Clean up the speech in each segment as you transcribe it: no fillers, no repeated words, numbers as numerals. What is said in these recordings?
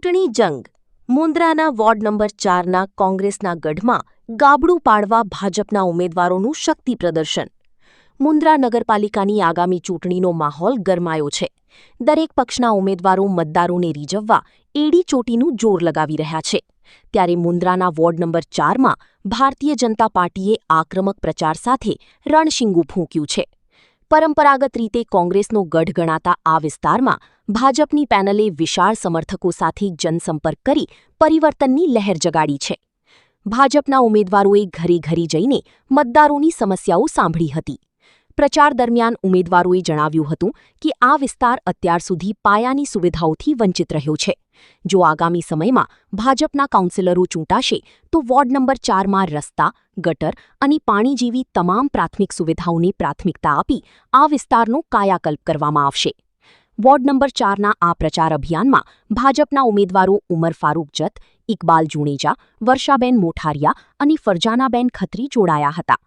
ચૂંટણી જંગ મુન્દ્રાના ward number 4ના કોંગ્રેસના ગઢમાં ગાબડું પાડવા ભાજપના ઉમેદવારોનું શક્તિ પ્રદર્શન. મુન્દ્રા નગરપાલિકાની આગામી ચૂંટણીનો માહોલ ગરમાયો છે. દરેક પક્ષના ઉમેદવારો મતદારોને રીઝવવા એડી ચોટીનું જોર લગાવી રહ્યા છે. ત્યારે મુન્દ્રાના વોર્ડ નંબર 4માં ભારતીય જનતા પાર્ટીએ આક્રમક પ્રચાર સાથે રણશીંગું ફૂંક્યું છે. પરંપરાગત રીતે કોંગ્રેસનો ગઢ ગણાતા આ વિસ્તારમાં ભાજપની પેનલે વિશાળ સમર્થકો સાથે જનસંપર્ક કરી પરિવર્તનની લહેર જગાડી છે. ભાજપના ઉમેદવારોએ ઘરે ઘરે જઈને મતદારોની સમસ્યાઓ સાંભળી હતી. પ્રચાર દરમિયાન ઉમેદવારોએ જણાવ્યું હતું કે આ વિસ્તાર અત્યાર સુધી પાયાની સુવિધાઓથી વંચિત રહ્યો છે. જો આગામી સમયમાં ભાજપના કાઉન્સિલરો ચૂંટાશે તો વોર્ડ નંબર 4માં રસ્તા, ગટર અને પાણી જેવી તમામ પ્રાથમિક સુવિધાઓને પ્રાથમિકતા આપી આ વિસ્તારનો કાયાકલ્પ કરવામાં આવશે. વોર્ડ નંબર 4ના આ પ્રચાર અભિયાનમાં ભાજપના ઉમેદવારો ઉમર ફારૂક જત, ઇકબાલ જુણેજા, વર્ષાબેન મોઠારિયા અને ફરજાનાબેન ખત્રી જોડાયા હતા.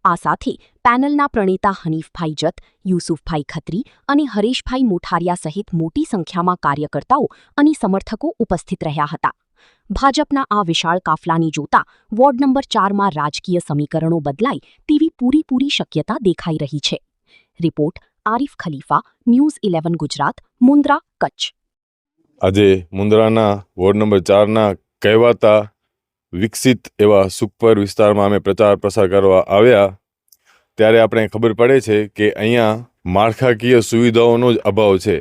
આ સાથે પેનલના પ્રણેતા હનીફભાઈ જત, યુસુફભાઈ ખત્રી અને હરેશભાઈ મોઠારિયા સહિત મોટી સંખ્યામાં કાર્યકર્તાઓ અને સમર્થકો ઉપસ્થિત રહ્યા હતા. ભાજપના આ વિશાળ કાફલાને જોતા વોર્ડ નંબર 4માં રાજકીય સમીકરણો બદલાય તેવી પૂરી શક્યતા દેખાઈ રહી છે. રિપોર્ટ આરિફ ખલીફા, ન્યૂઝ 11 ગુજરાત, મુન્દ્રા, કચ્છ. આજે મુન્દ્રાના વોર્ડ નંબર 4ના કહેવાતા વિકસિત એવા સુખપર વિસ્તારમાં અમે પ્રચાર પ્રસાર કરવા આવ્યા ત્યારે આપણે ખબર પડે છે કે અહીંયા માળખાકીય સુવિધાઓનો જ અભાવ છે.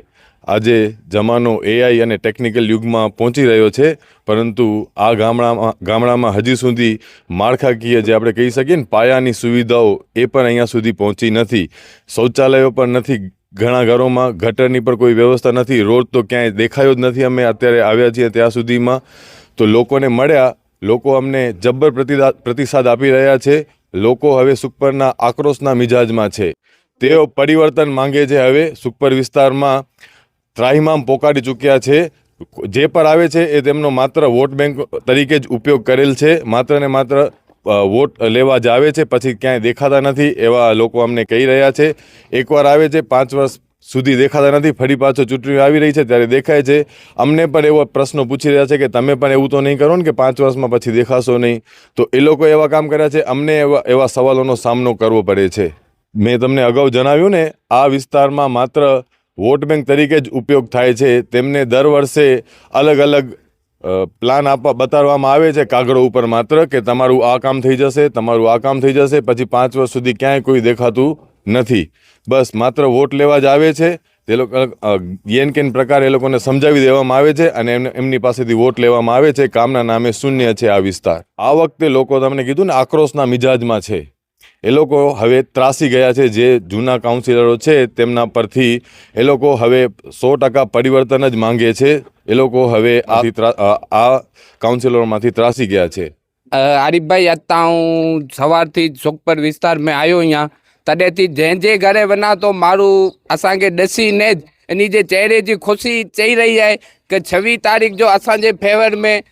આજે જમાનો એઆઈ અને ટેકનિકલ યુગમાં પહોંચી રહ્યો છે, પરંતુ આ ગામડામાં હજી સુધી માળખાકીય જે આપણે કહી શકીએ ને પાયાની સુવિધાઓ એ પણ અહીંયા સુધી પહોંચી નથી. શૌચાલયો પણ નથી. ઘણા ઘરોમાં ગટરની પર કોઈ વ્યવસ્થા નથી. રોડ તો ક્યાંય દેખાયો જ નથી. અમે અત્યારે આવ્યા છીએ ત્યાં સુધીમાં તો લોકોને મળ્યા. લોકો અમને જબ્બર પ્રતિસાદ આપી રહ્યા છે. લોકો હવે સુખપરના આક્રોશના મિજાજમાં છે. તેઓ પરિવર્તન માંગે છે. હવે સુખપર વિસ્તારમાં ત્રાહિમામ પોકારી ચૂક્યા છે. જે પર આવે છે એ તેમનો માત્ર વોટ બેંક તરીકે જ ઉપયોગ કરેલ છે. માત્ર ને માત્ર વોટ લેવા જ આવે છે, પછી ક્યાંય દેખાતા નથી એવા લોકો અમને કહી રહ્યા છે. એકવાર આવે છે, 5 વર્ષ સુધી દેખાતા નથી, ફરી પાછો ચૂંટણી આવી રહી છે ત્યારે દેખાય છે. અમને પણ એવો પ્રશ્નો પૂછી રહ્યા છે કે તમે પણ એવું તો નહીં કરો ને કે 5 વર્ષમાં પછી દેખાશો નહીં. તો એ લોકો એવા કામ કર્યા છે, અમને એવા સવાલોનો સામનો કરવો પડે છે. મેં તમને અગાઉ જણાવ્યું ને, આ વિસ્તારમાં માત્ર વોટ બેંક તરીકે જ ઉપયોગ થાય છે. તેમને દર વર્ષે અલગ પ્લાન બતાવવામાં આવે છે કાગળો ઉપર માત્ર કે તમારું આ કામ થઈ જશે, તમારું આ કામ થઈ જશે, પછી 5 વર્ષ સુધી ક્યાંય કોઈ દેખાતું નથી. બસ માત્ર વોટ લેવા જ આવે છે. તે લોકો કેન પ્રકાર એ લોકોને સમજાવી દેવામાં આવે છે અને એમની પાસેથી વોટ લેવામાં આવે છે. કામના નામે શૂન્ય છે આ વિસ્તાર. આ વખતે લોકો તમને કીધું ને આક્રોશના મિજાજમાં છે. એ લોકો હવે ત્રાસી ગયા છે. જે જૂના કાઉન્સિલરો છે તેમના પરથી એ લોકો હવે 100% પરિવર્તન જ માંગે છે. એ લોકો હવે આ કાઉન્સિલરોમાંથી ત્રાસી ગયા છે. આરીફભાઈ, અત્યારે હું સવારથી સુખપર વિસ્તાર में आयो અહીંયા. तॾहिं जंहिंजे घरे वञा तो माण्हू असांखे ॾिसीने ज इन जे चेहरे जी ख़ुशी चई रही आहे कि 26 तारीख़ जो असांजे फेवर में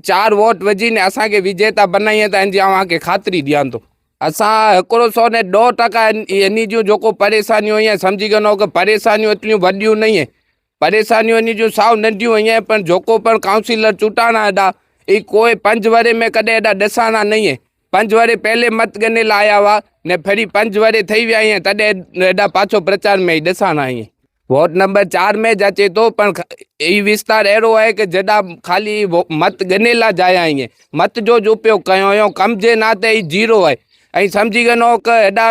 4 वोट विझीने असांखे विजेता बनाईअ त इन जी अव्हांखे ख़ातिरी ॾियां थो. असां 102% इन जूं जेको परेशानियूं आहिनि सम्झी वञो कि परेशानियूं एतिरियूं वॾियूं नहीं आहिनि. परेशानियूं इन जूं साव नंढियूं आहिनि, पर जेको पण काउंसिलर चूंटाणा हेॾा ई कोई 5 वरे में कॾहिं हेॾा ॾिसाणा नहीं आहिनि. 5 वरे पहले मत ॻणियल आया हुआ ने फरी 5 वरे थी विया आहिनि, तॾहिं हेॾा पाछो प्रचार में ई ॾिसाणा आहिनि. वोट नंबर 4 में ज अचे थो, पण ई विस्तार अहिड़ो आहे कि जॾा ख़ाली मत ॻणियल जा आया आहिनि. मत जो ज उपयोग कयो हुयो, कम जे नाते ई 0 आहे. ऐं सम्झी वञो कि हेॾा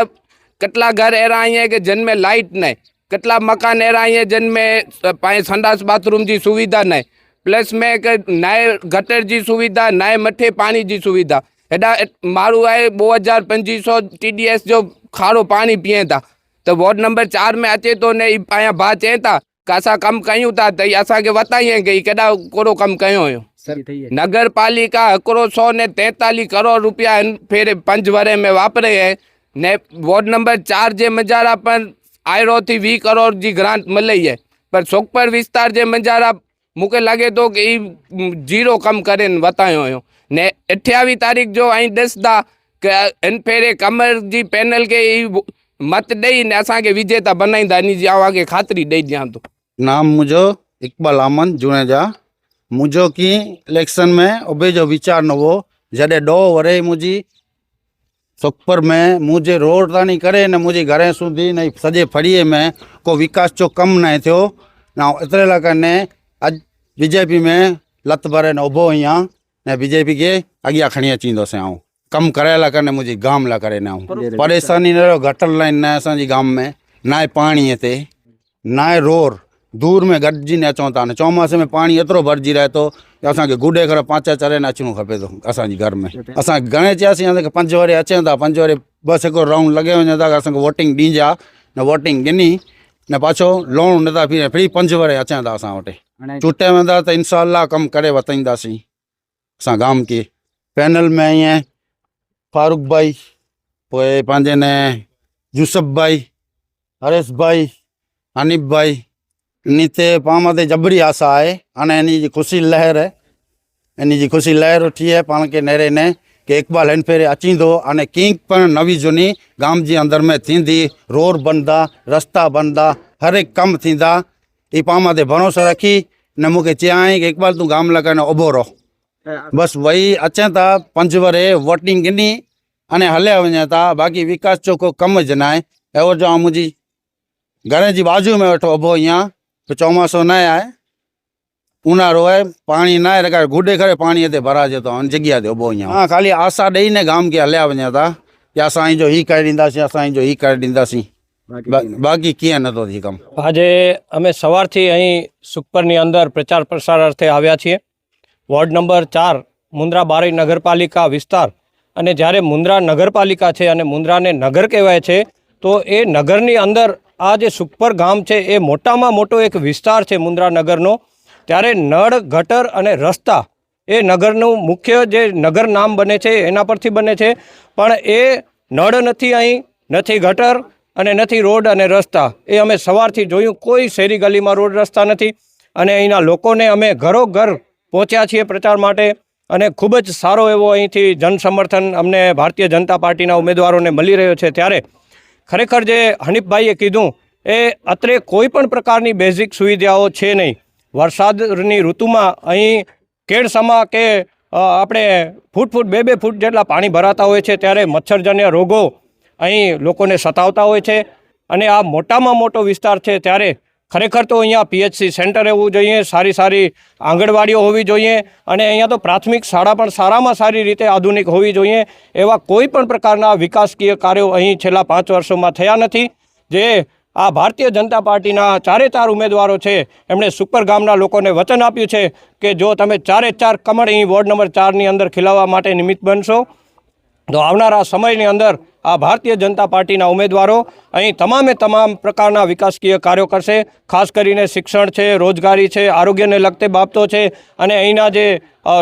કેટલા घर अहिड़ा आहिनि कि जिन में लाइट न आहे, કેટલા मकान अहिड़ा आहिनि जिन में पंहिंजे संडास बाथरूम जी सुविधा न आहे, प्लस में कि नए गटर जी सुविधा, नए मथे पाणी जी सुविधा. हेॾा माण्हू आहे 2500 TDS जो खारो पाणी पीअनि था. त वोट नंबर 4 में अचे थो ने पंहिंजा भाउ चवनि था कि असां कमु कयूं था त असांखे वताईं कि केॾा कोड़ो कमु कयो हुयो. नगर पालिका 143 करोड़ रुपया हिन फेरे 5 वरे में वापरे है ने वोट नंबर 4 जे मंझारा पर आयरो थी 20 करोड़ जी ग्रांट मिली है. पर सुखपर विस्तार जे मंझारा मूंखे लॻे थो कि 0 कमु करे वतायो हुयो ने 28 तारीख़ जो ऐं ॾिसंदा कि हिन फेरे कमर जी पैनल खे मत ॾेई ने असांखे विजेता बनाईंदा. इन जी अव्हांखे ख़ातिरी ॾेई ॾियां थो. नाम मुंहिंजो इकबाल अहमद जुनेजा. मुझो की इलेक्शन में उबे जो विचार न हो जॾहिं ॾो वरे मुंहिंजी सुखपुर में मुझे रोड ताणी करे न मुंहिंजे घर सुधी न सॼे फड़ीअ में को विकास जो कमु न थियो न एतिरे लाइ कने अॼु बीजेपी में लत भरे न उभो आहियां न बीजेपी खे अॻियां खणी अचींदुसि आऊं कमु कराए लाइ कने मुंहिंजी गाम लाइ करे न परेशानी न गटर लाइन न असांजी गाम में न आहे पाणीअ ते न आहे रोड दूर में गॾिजी न अचूं था न चौमासे में पाणी एतिरो भरिजी रहे थो की असांखे गुॾे करे 5 चरे न अचिणो खपे थो असांजे घर में असां घणे चयासीं असांखे 5 वरे अचनि था 5 वरे बस हिकिड़ो राउंड लॻे वञे था असांखे वोटिंग ॾींजा न वोटिंग ॾिनी न पाछो लोन नथा फ्री 5 वरे अचनि था असां वटि चूंटे वेंदा त इंशाअल्लाह कमु करे वताईंदासीं असां गाम खे पैनल में ईअं फारूक भाई पोइ पंहिंजे ने यूसुफ भाई हरेश भाई हनीफ भाई नीते पाण ते जबरी आशा आहे हाणे इन जी ख़ुशी लहर उठी आहे पाण खे नेरे ने कि इकबाल हिन फेरे अचींदो अने किंग पण नवी जुनी गाम जे अंदर में थींदी रोड बनंदा रस्ता बनंदा हर एक कम थींदा ई पाण ते भरोसो रखी न मूंखे चयाईं कि इकबाल तूं गाम लाइ उभो रहो बसि वही अचनि था 5 वरे वोटिंग गिनी अने हलिया वञे था बाक़ी विकास जो को कमु ज न आहे अहिड़ो जो मुंहिंजी घर जी बाजू में वेठो उभो आहियां तो चौमासो न आहे ऊन्हारो आहे पाणी न आहे रखा गुॾे करे पाणीअ ते भराइजे थो जॻह ते उभो आहियां ख़ाली आशा ॾेई न गाम खे हलिया वञे था कि असांजो हीउ करे ॾींदासीं असांजो हीउ करे ॾींदासीं બાકી ક્યાં નતો થી કામ આજે અમે સવારથી અહીં સુખપરની અંદર પ્રચાર પ્રસાર અર્થે આવ્યા છીએ વોર્ડ નંબર 4 મુન્દ્રા બારઈ નગરપાલિકા વિસ્તાર અને જ્યારે મુન્દ્રા નગરપાલિકા છે અને મુન્દ્રાને નગર કહેવાય છે તો એ નગરની અંદર આ જે સુખપર ગામ છે એ મોટામાં મોટો એક વિસ્તાર છે મુન્દ્રા નગરનો ત્યારે નળ ગટર અને રસ્તા એ નગરનું મુખ્ય જે નગર નામ બને છે એના પરથી બને છે પણ એ નળ નથી અહીં નથી ગટર અને નથી રોડ અને રસ્તા એ અમે સવારથી જોયું કોઈ શેરી ગલીમાં રોડ રસ્તા નથી અને અહીંના લોકોને અમે ઘરોઘર પહોંચ્યા છીએ પ્રચાર માટે અને ખૂબ જ સારો એવો અહીંથી જનસમર્થન અમને ભારતીય જનતા પાર્ટીના ઉમેદવારોને મળી રહ્યો છે ત્યારે ખરેખર જે હનીફભાઈએ કીધું એ અત્રે કોઈ પણ પ્રકારની બેઝિક સુવિધાઓ છે નહીં વરસાદની ઋતુમાં અહીં કેળસમા કે આપણે ફૂટ 2 ફૂટ જેટલા પાણી ભરાતા હોય છે ત્યારે મચ્છરજન્ય રોગો અહીં લોકોને સતાવતા હોય છે અને આ મોટામાં મોટો વિસ્તાર છે ત્યારે ખરેખર તો અહીંયા પીએચસી સેન્ટર હોવું જોઈએ સારી આંગણવાડીઓ હોવી જોઈએ અને અહીંયા તો પ્રાથમિક શાળા પણ સારામાં સારી રીતે આધુનિક હોવી જોઈએ એવા કોઈ પણ પ્રકારના વિકાસકીય કાર્યો અહીં છેલ્લા 5 વર્ષોમાં થયા નથી જે આ ભારતીય જનતા પાર્ટીના 4 ઉમેદવારો છે એમણે સુખપર ગામના લોકોને વચન આપ્યું છે કે જો તમે 4 કમળ અહીં વોર્ડ નંબર 4ની અંદર ખીલાવવા માટે નિમિત્ત બનશો તો આવનારા સમયની અંદર આ ભારતીય જનતા પાર્ટીના ઉમેદવારો અહીં તમામ પ્રકારના વિકાસકીય કાર્યો કરશે ખાસ કરીને શિક્ષણ છે રોજગારી છે આરોગ્યને લગતી બાબતો છે અને અહીંના જે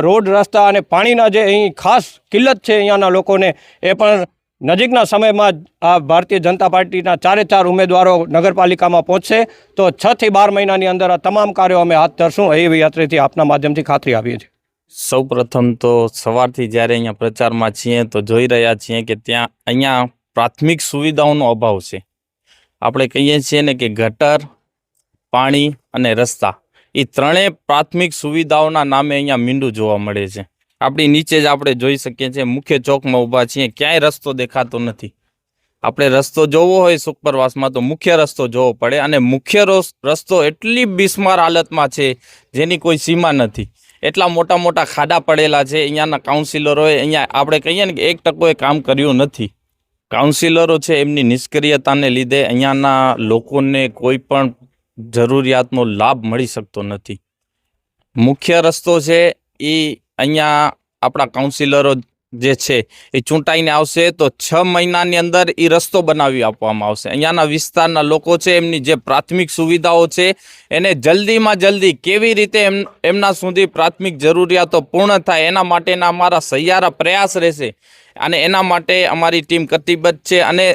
રોડ રસ્તા અને પાણીના જે અહીં ખાસ કિલ્લત છે અહીંયાના લોકોને એ પણ નજીકના સમયમાં આ ભારતીય જનતા પાર્ટીના 4 ઉમેદવારો નગરપાલિકામાં પહોંચશે તો 6 થી 12 મહિનાની અંદર આ તમામ કાર્યો અમે હાથ ધરશું એવી યાત્રાથી આપના માધ્યમથી ખાતરી આપીએ છીએ સૌ પ્રથમ તો સવારથી જ્યારે અહીંયા પ્રચારમાં છીએ તો જોઈ રહ્યા છીએ કે ત્યાં અહીંયા પ્રાથમિક સુવિધાઓનો અભાવ છે આપણે કહીએ છીએ ને કે ગટર પાણી અને રસ્તા એ ત્રણેય પ્રાથમિક સુવિધાઓના નામે અહીંયા મીંડું જોવા મળે છે આપણી નીચે જ આપણે જોઈ શકીએ છીએ મુખ્ય ચોકમાં ઊભા છીએ ક્યાંય રસ્તો દેખાતો નથી આપણે રસ્તો જોવો હોય સુખપરવાસમાં તો મુખ્ય રસ્તો જોવો પડે અને મુખ્ય રસ્તો એટલી બિસ્માર હાલતમાં છે જેની કોઈ સીમા નથી એટલા મોટા ખાડા પડેલા છે અહીંયાના કાઉન્સિલરોએ અહીંયા આપણે કહીએ ને કે 1% કામ કર્યું નથી કાઉન્સિલરો છે એમની નિષ્ક્રિયતાને લીધે અહીંયાના લોકોને કોઈ પણ જરૂરિયાતનો લાભ મળી શકતો નથી મુખ્ય રસ્તો છે એ અહીંયા આપણા કાઉન્સિલરો જે છે એ ચૂંટાઈને આવશે તો 6 મહિનાની અંદર એ રસ્તો બનાવી આપવામાં આવશે અહીંયાના વિસ્તારના લોકો છે એમની જે પ્રાથમિક સુવિધાઓ છે એને જલ્દીમાં જલ્દી કેવી રીતે એમના સુધી પ્રાથમિક જરૂરિયાતો પૂર્ણ થાય એના માટેના અમારા સહિયારા પ્રયાસ રહેશે અને એના માટે અમારી ટીમ કટિબદ્ધ છે અને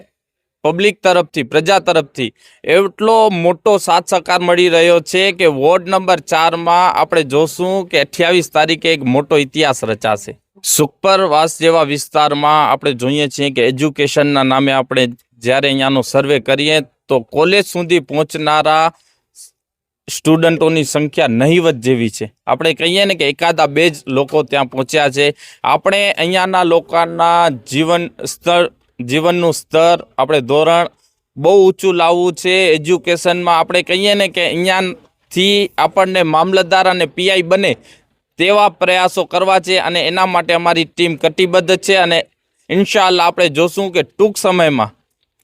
પબ્લિક તરફથી પ્રજા તરફથી એટલો મોટો સાથ સહકાર મળી રહ્યો છે કે વોર્ડ નંબર 4માં આપણે જોશું કે 28 તારીખે એક મોટો ઇતિહાસ રચાશે સુખપરવાસ જેવા વિસ્તારમાં આપણે જોઈએ છીએ કે એજ્યુકેશનના નામે આપણે જ્યારે અહીંયાનો સર્વે કરીએ તો કોલેજ સુધી પહોંચનારા સ્ટુડન્ટોની સંખ્યા નહીવત જેવી છે. આપણે કહીએ ને કે એકાદા બે જ લોકો ત્યાં પહોંચ્યા છે. આપણે અહીંયાના લોકોના જીવનનું સ્તર આપણે ધોરણ બહુ ઊંચું લાવવું છે. એજ્યુકેશનમાં આપણે કહીએ ને કે અહીંયાથી આપણને મામલતદાર અને પીઆઈ બને તેવા પ્રયાસો કરવા છે અને એના માટે અમારી ટીમ કટિબદ્ધ છે. અને ઇન્શાઅલ્લાહ આપણે જોશું કે ટૂંક સમયમાં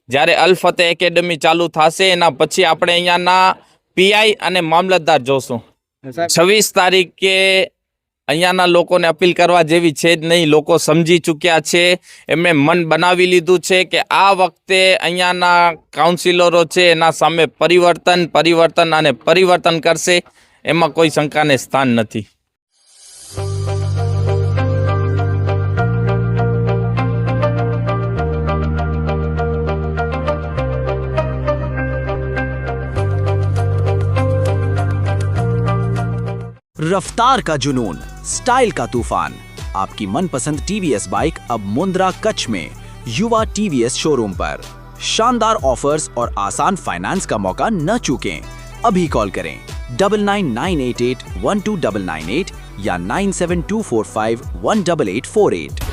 જ્યારે અલ ફતેહ એકેડમી ચાલુ થશે એના પછી આપણે અહીંયાના પીઆઈ અને મામલતદાર જોશું. 26 તારીખે અહીંયાના લોકોને અપીલ કરવા જેવી છે જ નહીં. લોકો સમજી ચૂક્યા છે, એમણે મન બનાવી લીધું છે કે આ વખતે અહીંયાના કાઉન્સિલરો છે એના સામે પરિવર્તન કરશે. એમાં કોઈ શંકાને સ્થાન નથી. रफ्तार का जुनून, स्टाइल का तूफान, आपकी मनपसंद टीवीएस बाइक अब मुंद्रा कच्छ में युवा टीवीएस शोरूम पर। शानदार ऑफर्स और आसान फाइनेंस का मौका न चूकें। अभी कॉल करें 9998812998 या 9724518848।